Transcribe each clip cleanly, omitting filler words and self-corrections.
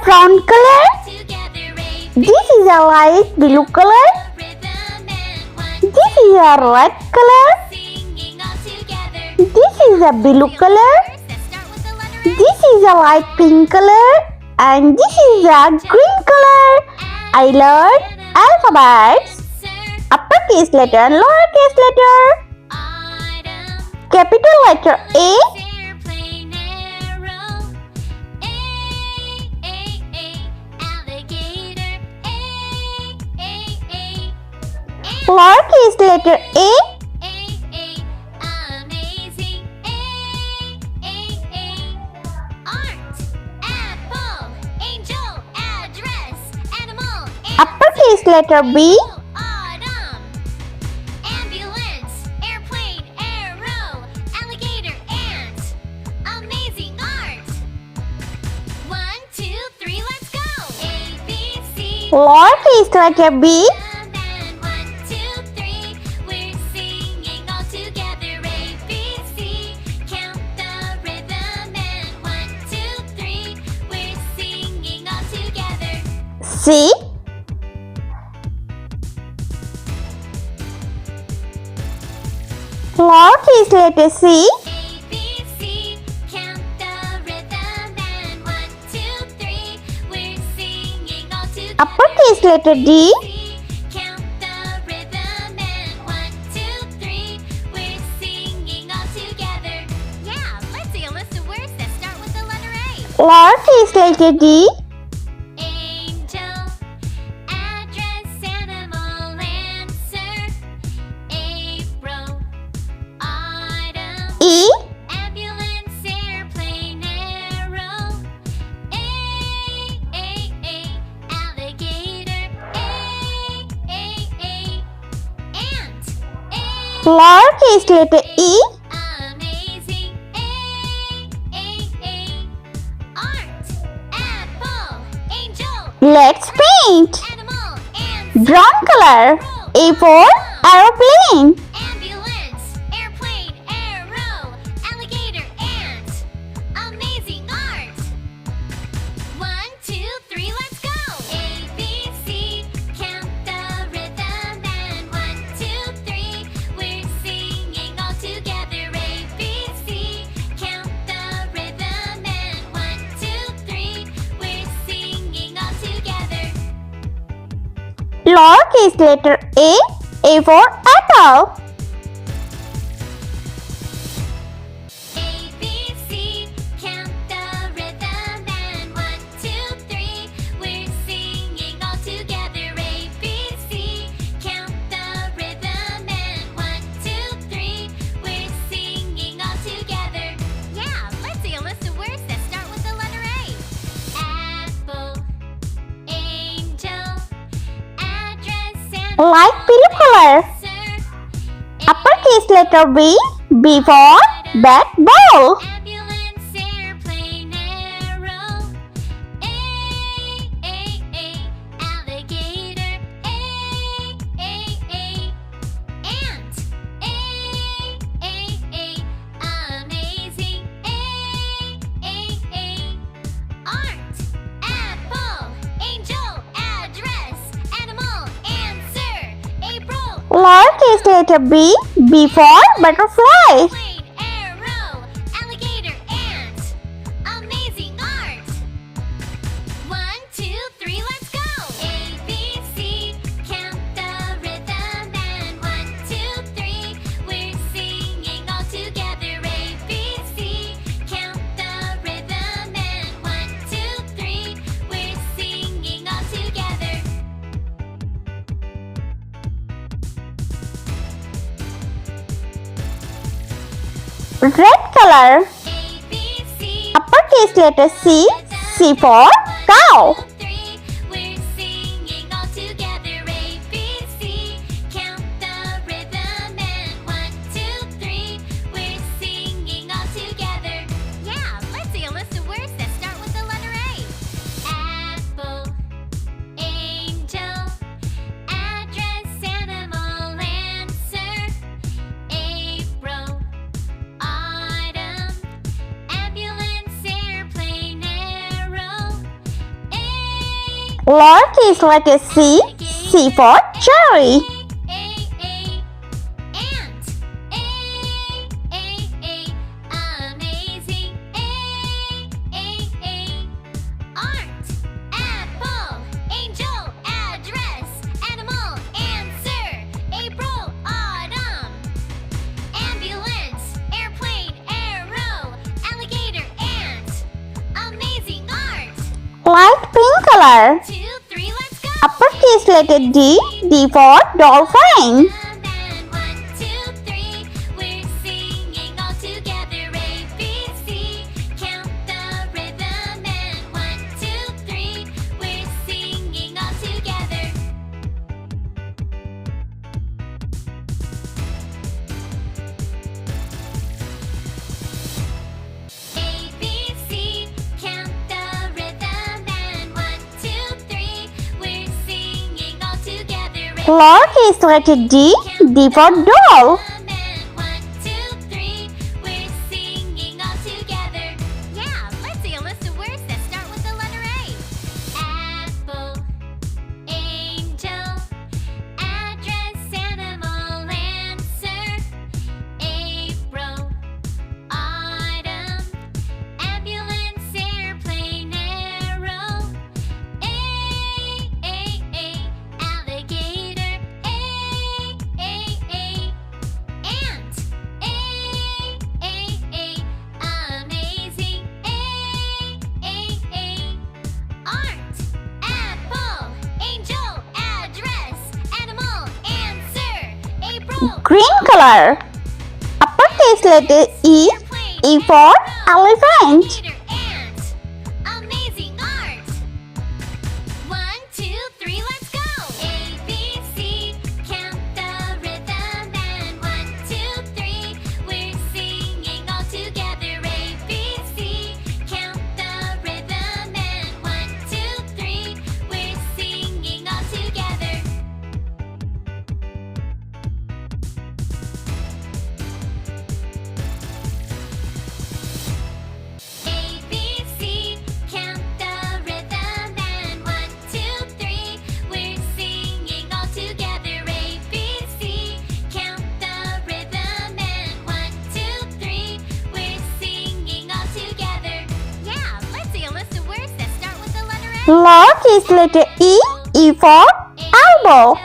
brown color. This is a light blue color. This is a red color. This is a blue color. This is a light pink color. And this is a green color. I learned alphabets. Uppercase letter and lowercase letter. Capital letter A. Lowercase letter A. Uppercase letter B. Lowercase letter B. C. Lowercase letter C. Uppercase letter D. Lowercase letter D. E. Lowercase letter E. Let's paint. Brown color. A for aeroplane. Lowercase letter A for apple. Light blue color. Uppercase letter B. B for bat ball. Lowercase letter B. B for butterfly. Red color. Uppercase letter C. C for cow. Lowercase letter C, C for cherry. Light pink color. 2, 3, let's go. Uppercase letter D, D for dolphin. Lowercase letter D, D for doll. Green color. Uppercase letter E, E for elephant. Lowercase letter E, E for elbow.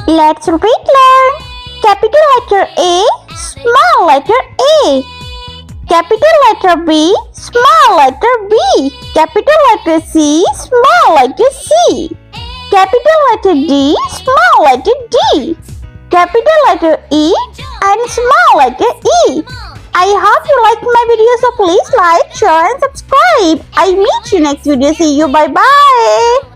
Let's repeat learn. Capital letter A, small letter A. Capital letter B, small letter B. Capital letter C, small letter C. Capital letter D, small letter D. Capital letter E and small letter E. I hope you liked my video, so please like, share and subscribe. I meet you next video. See you. Bye bye.